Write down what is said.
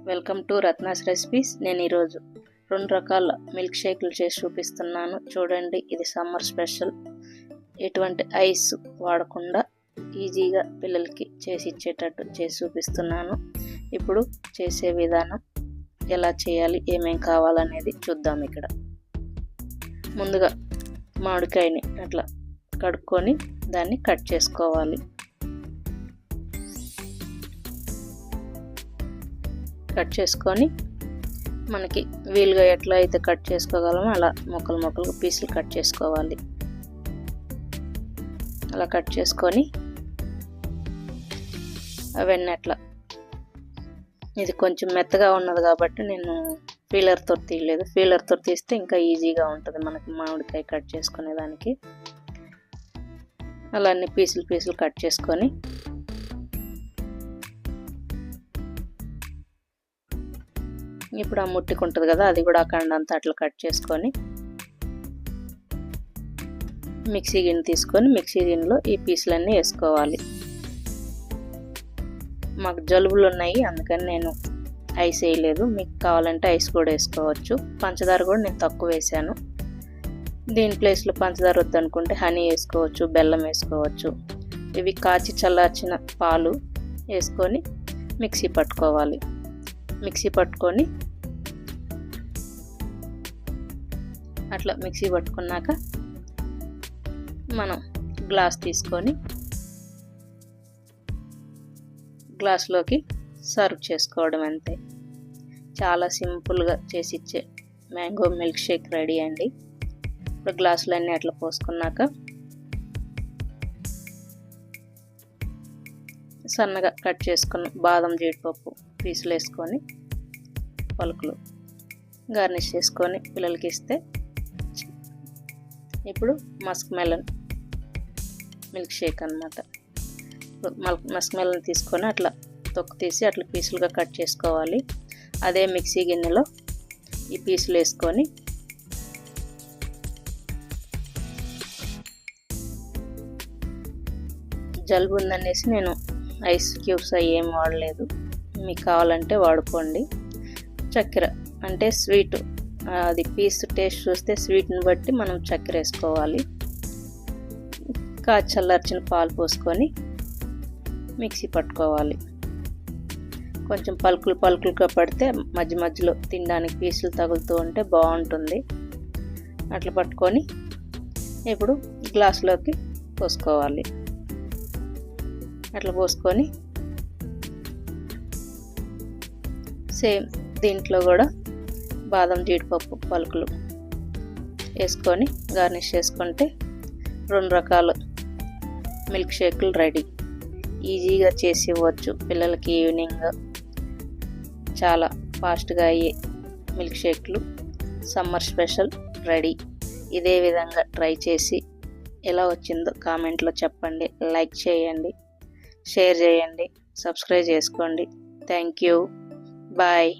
Welcome to Ratna's recipes. నేను ఈరోజు 2 రకాల మిల్క్ షేక్లు చేసి చూపిస్తున్నాను. చూడండి, ఇది సమ్మర్ స్పెషల్. ఎటువంటి ఐస్ వాడకుండా ఈజీగా పిల్లలకి చేసి ఇచ్చేటట్టు చేసి చూపిస్తున్నాను. ఇప్పుడు చేసే విధానం ఎలా చేయాలి, ఏమేం కావాలనేది చూద్దాం. ఇక్కడ ముందుగా మామిడికాయని అట్లా కడుక్కొని దాన్ని కట్ చేసుకోవాలి. కట్ చేసుకొని మనకి వీలుగా ఎట్లా అయితే కట్ చేసుకోగలమో అలా ముక్కలు పీసులు కట్ చేసుకోవాలి. అలా కట్ చేసుకొని అవన్నీ అట్లా, ఇది కొంచెం మెత్తగా ఉన్నది కాబట్టి నేను పీలర్తో తీయలేదు. పీలర్తో తీస్తే ఇంకా ఈజీగా ఉంటుంది మనకి మామిడికాయ కట్ చేసుకునేదానికి. అలా అన్ని పీసులు కట్ చేసుకొని ఇప్పుడు ఆ ముట్టికి ఉంటుంది కదా, అది కూడా అక్కడ అట్లా కట్ చేసుకొని మిక్సీ గిన్నె తీసుకొని మిక్సీ గిన్నెలో ఈ పీసులన్నీ వేసుకోవాలి. మాకు జలుబులు ఉన్నాయి, అందుకని నేను ఐస్ వేయలేదు. మీకు కావాలంటే ఐస్ కూడా వేసుకోవచ్చు. పంచదార కూడా నేను తక్కువ వేసాను. దీని ప్లేస్లో పంచదార వద్దనుకుంటే హనీ వేసుకోవచ్చు, బెల్లం వేసుకోవచ్చు. ఇవి కాచి చల్లార్చిన పాలు వేసుకొని మిక్సీ పట్టుకోవాలి. మిక్సీ పట్టుకొని అట్లా మిక్సీ పట్టుకున్నాక మనం గ్లాస్ తీసుకొని గ్లాస్లోకి సర్వ్ చేసుకోవడం అంతే. చాలా సింపుల్గా చేసి ఇచ్చే మ్యాంగో మిల్క్ షేక్ రెడీ అండి. ఇప్పుడు గ్లాసులన్నీ అట్లా పోసుకున్నాక సన్నగా కట్ చేసుకున్న బాదం జీడిపప్పు పీసులు వేసుకొని పలుకులు గార్నిష్ చేసుకొని పిల్లలకి ఇస్తే, ఇప్పుడు మస్క్ మెలన్ మిల్క్ షేక్ అన్నమాట. మస్క్ మెలన్ తీసుకొని అట్లా తొక్కు తీసి అట్లా పీసులుగా కట్ చేసుకోవాలి. అదే మిక్సీ గిన్నెలో ఈ పీసులు వేసుకొని జలుబు ఉందనేసి నేను ఐస్ క్యూబ్స్ అవి ఏం వాడలేదు. మీకు కావాలంటే వాడుకోండి. చక్కెర అంటే స్వీట్, అది పీస్ టేస్ట్ చూస్తే స్వీట్ని బట్టి మనం చక్కెర వేసుకోవాలి. కాచి చల్లార్చిన పాలు పోసుకొని మిక్సీ పట్టుకోవాలి. కొంచెం పలుకులుగా పడితే మధ్యలో తినడానికి పీసులు తగులుతూ ఉంటే బాగుంటుంది. అట్లా పట్టుకొని ఇప్పుడు గ్లాసులోకి పోసుకోవాలి. అట్లా పోసుకొని సేమ్ దీంట్లో కూడా బాదం జీడిపప్పు పలుకులు వేసుకొని గార్నిష్ చేసుకుంటే 2 రకాల మిల్క్ షేకులు రెడీ. ఈజీగా చేసి ఇవ్వచ్చు పిల్లలకి. ఈవినింగ్ చాలా ఫాస్ట్గా అయ్యే మిల్క్ షేక్లు సమ్మర్ స్పెషల్ రెడీ. ఇదే విధంగా ట్రై చేసి ఎలా వచ్చిందో కామెంట్లో చెప్పండి. లైక్ చేయండి, షేర్ చేయండి, సబ్స్క్రైబ్ చేసుకోండి. Thank you. బాయ్.